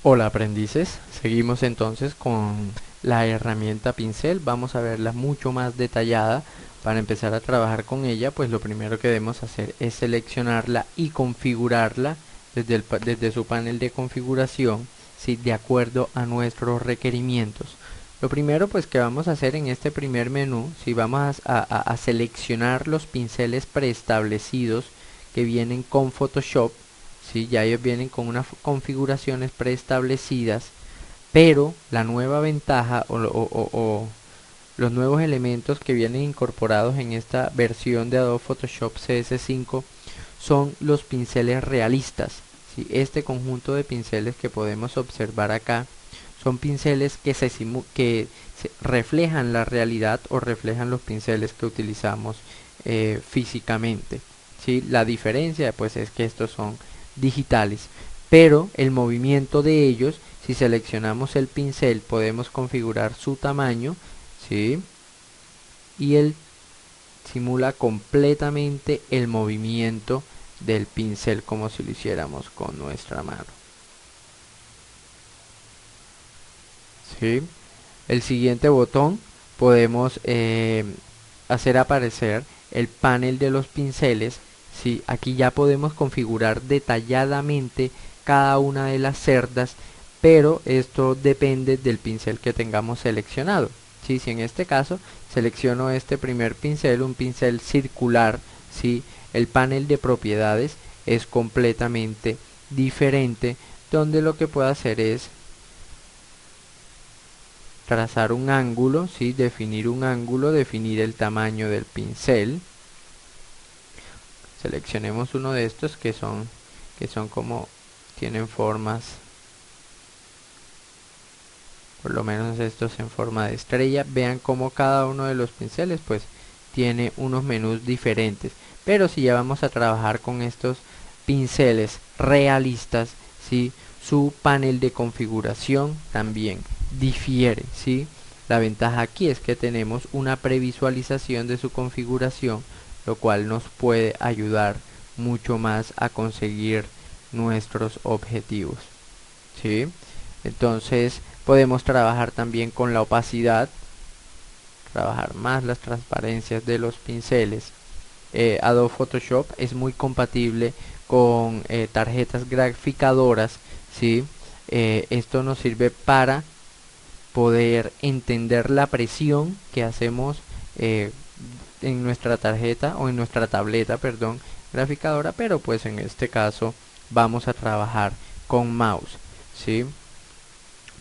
Hola aprendices, seguimos entonces con la herramienta pincel, vamos a verla mucho más detallada. Para empezar a trabajar con ella, pues lo primero que debemos hacer es seleccionarla y configurarla desde su panel de configuración, ¿sí? De acuerdo a nuestros requerimientos. Lo primero pues que vamos a hacer en este primer menú, si vamos a seleccionar los pinceles preestablecidos que vienen con Photoshop. Sí, ya ellos vienen con unas configuraciones preestablecidas, pero la nueva ventaja o los nuevos elementos que vienen incorporados en esta versión de Adobe Photoshop CS5 son los pinceles realistas. ¿Sí? Este conjunto de pinceles que podemos observar acá son pinceles que se reflejan la realidad o reflejan los pinceles que utilizamos físicamente. ¿Sí? La diferencia pues es que estos son digitales, pero el movimiento de ellos, si seleccionamos el pincel, podemos configurar su tamaño, ¿sí? Y él simula completamente el movimiento del pincel como si lo hiciéramos con nuestra mano, ¿sí? El siguiente botón podemos hacer aparecer el panel de los pinceles. ¿Sí? Aquí ya podemos configurar detalladamente cada una de las cerdas, pero esto depende del pincel que tengamos seleccionado. ¿Sí? Si en este caso selecciono este primer pincel, un pincel circular, ¿sí? El panel de propiedades es completamente diferente, donde lo que puedo hacer es trazar un ángulo, ¿sí? Definir un ángulo, definir el tamaño del pincel. Seleccionemos uno de estos que son como tienen formas, por lo menos estos en forma de estrella. Vean cómo cada uno de los pinceles pues tiene unos menús diferentes. Pero si ya vamos a trabajar con estos pinceles realistas, ¿sí? Su panel de configuración también difiere, ¿sí? La ventaja aquí es que tenemos una previsualización de su configuración, lo cual nos puede ayudar mucho más a conseguir nuestros objetivos, ¿sí? Entonces podemos trabajar también con la opacidad, trabajar más las transparencias de los pinceles. Adobe Photoshop es muy compatible con tarjetas graficadoras, ¿sí? Esto nos sirve para poder entender la presión que hacemos eh, en nuestra tarjeta o en nuestra tableta, perdón, graficadora, pero pues en este caso vamos a trabajar con mouse, ¿sí?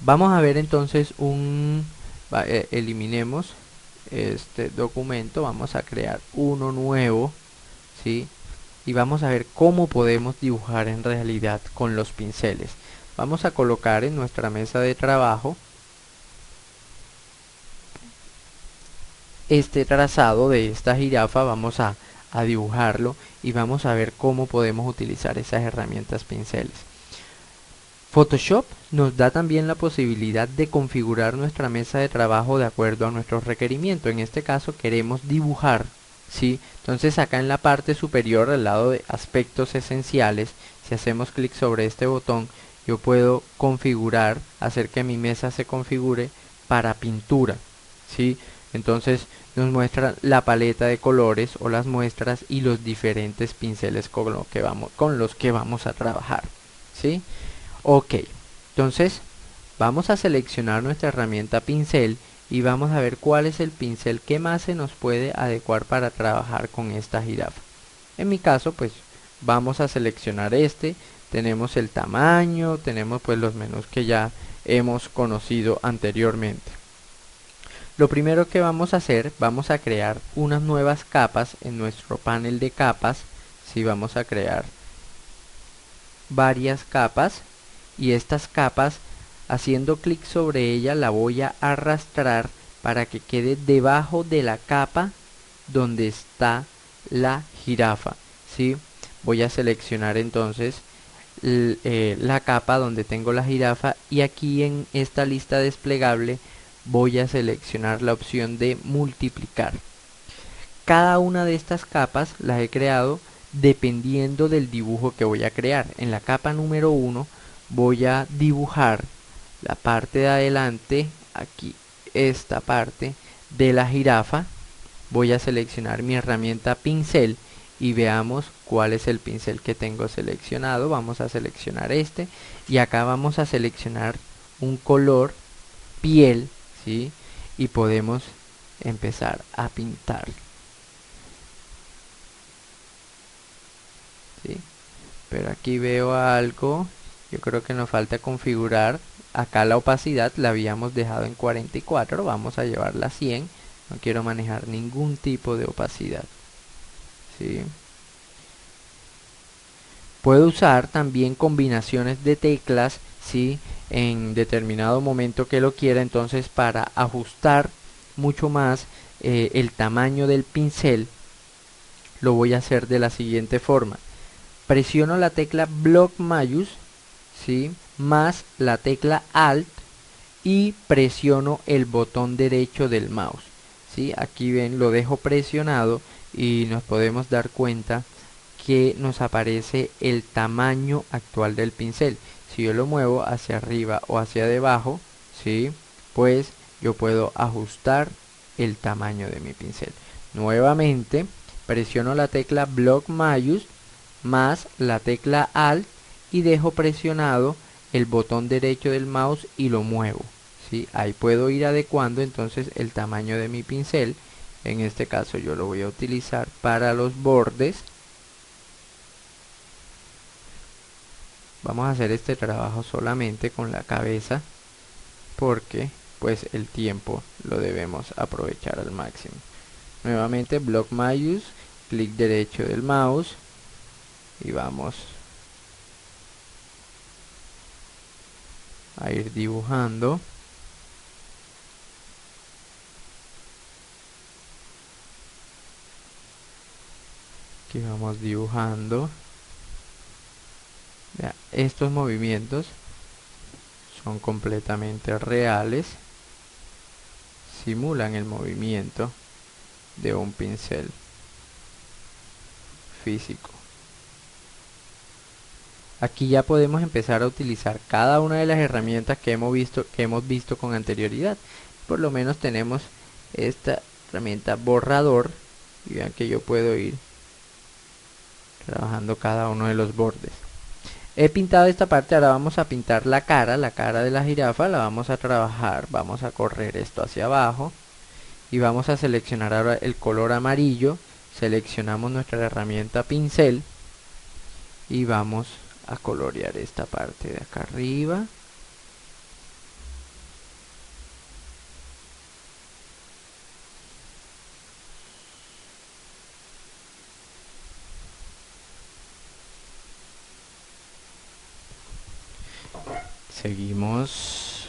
Vamos a ver entonces eliminemos este documento, vamos a crear uno nuevo, ¿sí? Y vamos a ver cómo podemos dibujar en realidad con los pinceles. Vamos a colocar en nuestra mesa de trabajo este trazado de esta jirafa, a dibujarlo y vamos a ver cómo podemos utilizar esas herramientas pinceles. Photoshop nos da también la posibilidad de configurar nuestra mesa de trabajo de acuerdo a nuestros requerimientos. En este caso queremos dibujar, ¿sí? Entonces acá en la parte superior al lado de aspectos esenciales, si hacemos clic sobre este botón, yo puedo configurar, hacer que mi mesa se configure para pintura, ¿sí? Entonces nos muestra la paleta de colores o las muestras y los diferentes pinceles con los que vamos a trabajar, ¿sí? Ok, entonces vamos a seleccionar nuestra herramienta pincel y vamos a ver cuál es el pincel que más se nos puede adecuar para trabajar con esta jirafa. En mi caso pues vamos a seleccionar este, tenemos el tamaño, tenemos pues los menús que ya hemos conocido anteriormente. Lo primero que vamos a hacer, vamos a crear unas nuevas capas en nuestro panel de capas. Si vamos a crear varias capas y estas capas, haciendo clic sobre ella, la voy a arrastrar para que quede debajo de la capa donde está la jirafa, ¿sí? Voy a seleccionar entonces la capa donde tengo la jirafa y aquí en esta lista desplegable voy a seleccionar la opción de multiplicar. Cada una de estas capas las he creado dependiendo del dibujo que voy a crear. En la capa número 1 voy a dibujar la parte de adelante, aquí esta parte de la jirafa. Voy a seleccionar mi herramienta pincel y veamos cuál es el pincel que tengo seleccionado. Vamos a seleccionar este y acá vamos a seleccionar un color piel, ¿sí? Y podemos empezar a pintar, ¿sí? Pero aquí veo algo, yo creo que nos falta configurar. Acá la opacidad la habíamos dejado en 44, vamos a llevarla a 100. No quiero manejar ningún tipo de opacidad, ¿sí? Puedo usar también combinaciones de teclas, ¿sí? En determinado momento que lo quiera, entonces para ajustar mucho más el tamaño del pincel, lo voy a hacer de la siguiente forma. Presiono la tecla Block Mayús, ¿sí? Más la tecla Alt y presiono el botón derecho del mouse, ¿sí? Aquí ven, lo dejo presionado y nos podemos dar cuenta que nos aparece el tamaño actual del pincel. Si yo lo muevo hacia arriba o hacia debajo, ¿sí? Pues yo puedo ajustar el tamaño de mi pincel. Nuevamente presiono la tecla Block Mayús más la tecla Alt y dejo presionado el botón derecho del mouse y lo muevo, ¿sí? Ahí puedo ir adecuando entonces el tamaño de mi pincel. En este caso yo lo voy a utilizar para los bordes. Vamos a hacer este trabajo solamente con la cabeza porque pues el tiempo lo debemos aprovechar al máximo. Nuevamente Block Mayús, clic derecho del mouse y vamos a ir dibujando. Aquí vamos dibujando. Ya, estos movimientos son completamente reales, simulan el movimiento de un pincel físico. Aquí ya podemos empezar a utilizar cada una de las herramientas que hemos visto con anterioridad. Por lo menos tenemos esta herramienta borrador y vean que yo puedo ir trabajando cada uno de los bordes. He pintado esta parte, ahora vamos a pintar la cara de la jirafa, la vamos a trabajar, vamos a correr esto hacia abajo y vamos a seleccionar ahora el color amarillo. Seleccionamos nuestra herramienta pincel y vamos a colorear esta parte de acá arriba. Seguimos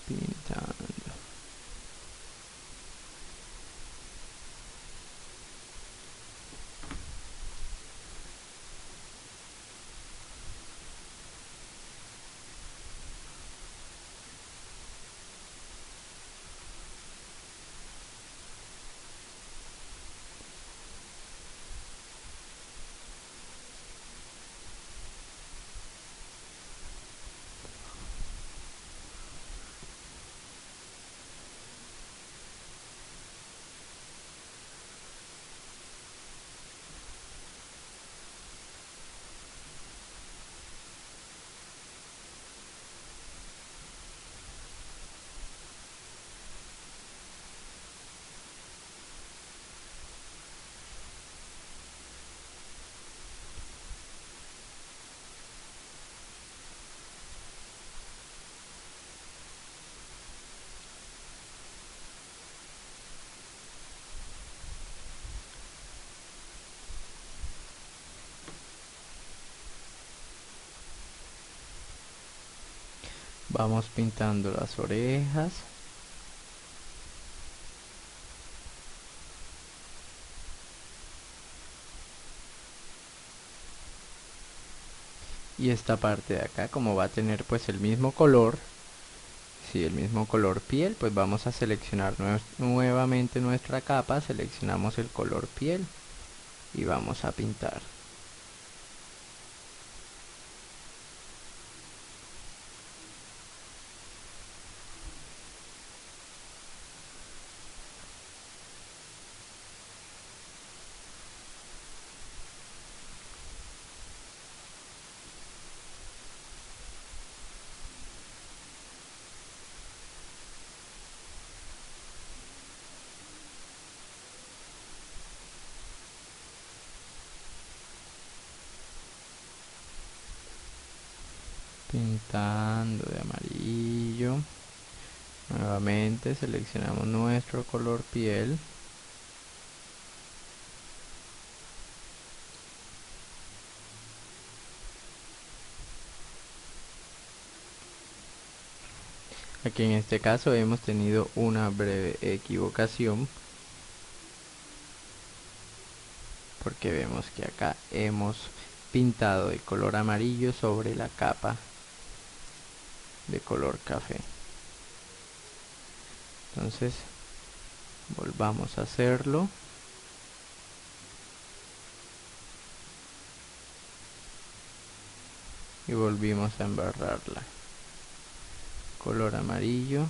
pintando. Vamos pintando las orejas. Y esta parte de acá, como va a tener pues el mismo color, si el mismo color piel, pues vamos a seleccionar nuevamente nuestra capa, seleccionamos el color piel y vamos a pintar. Pintando de amarillo. Nuevamente seleccionamos nuestro color piel. Aquí en este caso hemos tenido una breve equivocación porque vemos que acá hemos pintado de color amarillo sobre la capa de color café. Entonces volvamos a hacerlo. Y volvimos a embarrarla. Color amarillo.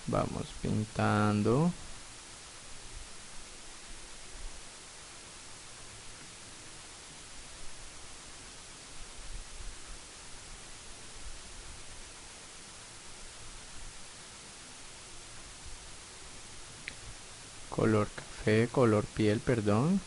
Vamos pintando. Color café, color piel, perdón.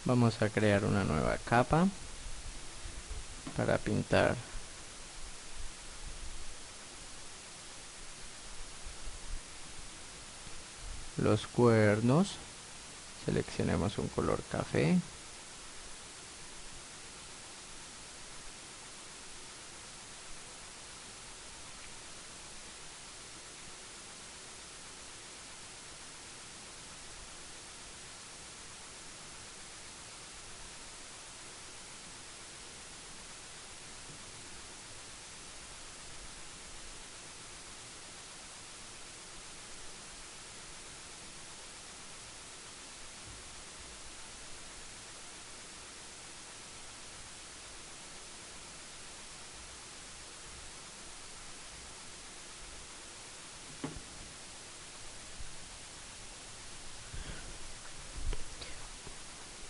Vamos a crear una nueva capa para pintar los cuernos. Seleccionemos un color café.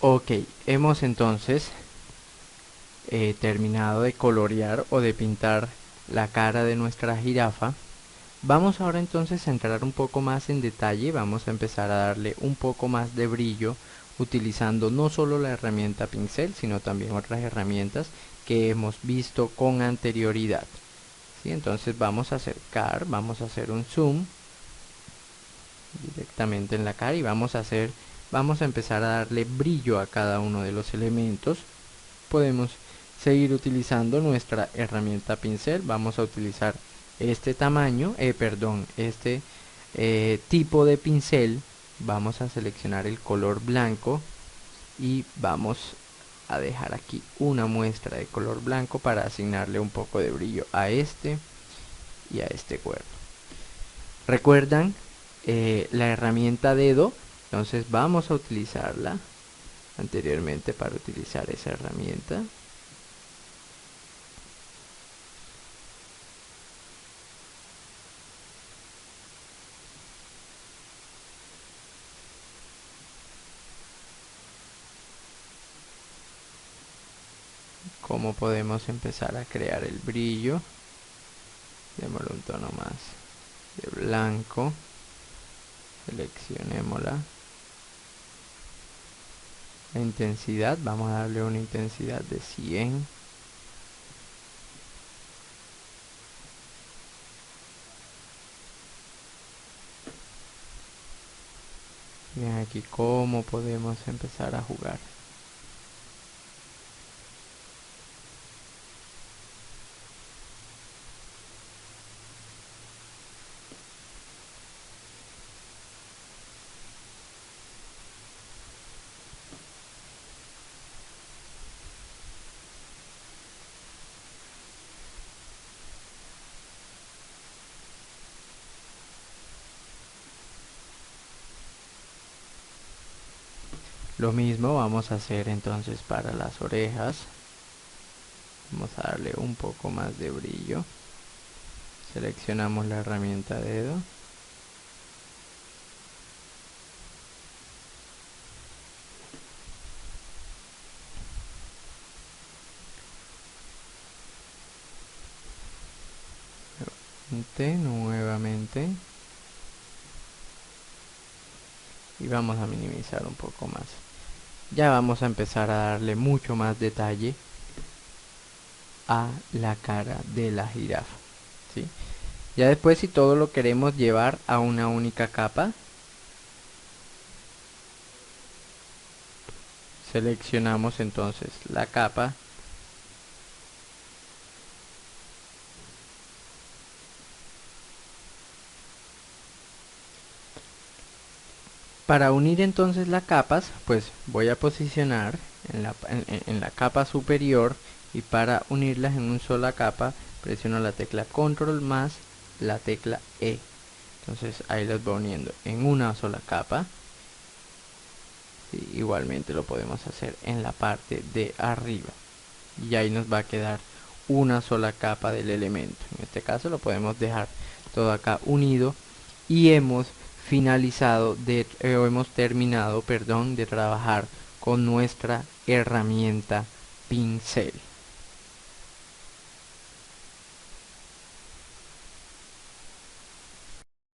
Ok, hemos entonces terminado de colorear o de pintar la cara de nuestra jirafa. Vamos ahora entonces a entrar un poco más en detalle. Vamos a empezar a darle un poco más de brillo utilizando no solo la herramienta pincel, sino también otras herramientas que hemos visto con anterioridad. ¿Sí? Entonces vamos a acercar, vamos a hacer un zoom directamente en la cara y vamos a empezar a darle brillo a cada uno de los elementos. Podemos seguir utilizando nuestra herramienta pincel. Vamos a utilizar este tamaño, este tipo de pincel. Vamos a seleccionar el color blanco y vamos a dejar aquí una muestra de color blanco para asignarle un poco de brillo a este y a este cuerno. Recuerdan la herramienta dedo, entonces vamos a utilizarla anteriormente para utilizar esa herramienta. Cómo podemos empezar a crear el brillo. Démosle un tono más de blanco. Seleccionémosla. La intensidad, vamos a darle una intensidad de 100. Miren aquí cómo podemos empezar a jugar. Lo mismo vamos a hacer entonces para las orejas. Vamos a darle un poco más de brillo. Seleccionamos la herramienta dedo. Nuevamente. Y vamos a minimizar un poco más. Ya vamos a empezar a darle mucho más detalle a la cara de la jirafa, ¿sí? Ya después, si todo lo queremos llevar a una única capa, seleccionamos entonces la capa. Para unir entonces las capas, pues voy a posicionar en la capa superior, y para unirlas en una sola capa presiono la tecla control más la tecla E. Entonces ahí las voy uniendo en una sola capa. Y igualmente lo podemos hacer en la parte de arriba, y ahí nos va a quedar una sola capa del elemento. En este caso lo podemos dejar todo acá unido, y hemos finalizado o hemos terminado, perdón, de trabajar con nuestra herramienta pincel.